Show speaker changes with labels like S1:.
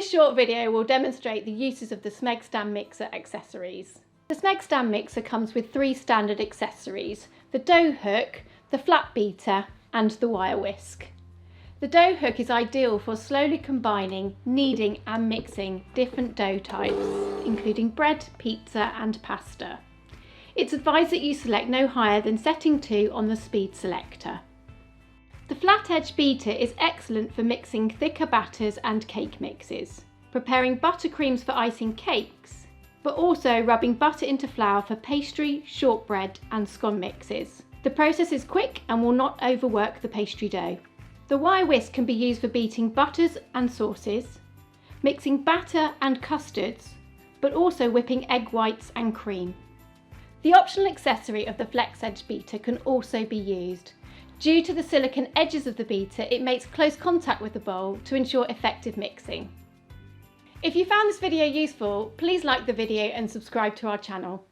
S1: This short video will demonstrate the uses of the Smeg Stand mixer accessories. The Smeg Stand mixer comes with 3 standard accessories: the dough hook, the flat beater and the wire whisk. The dough hook is ideal for slowly combining, kneading and mixing different dough types, including bread, pizza and pasta. It's advised that you select no higher than setting 2 on the speed selector. The flat edge beater is excellent for mixing thicker batters and cake mixes, preparing buttercreams for icing cakes, but also rubbing butter into flour for pastry, shortbread and scone mixes. The process is quick and will not overwork the pastry dough. The wire whisk can be used for beating butters and sauces, mixing batter and custards, but also whipping egg whites and cream. The optional accessory of the flex edge beater can also be used. Due to the silicone edges of the beater, it makes close contact with the bowl to ensure effective mixing. If you found this video useful, please like the video and subscribe to our channel.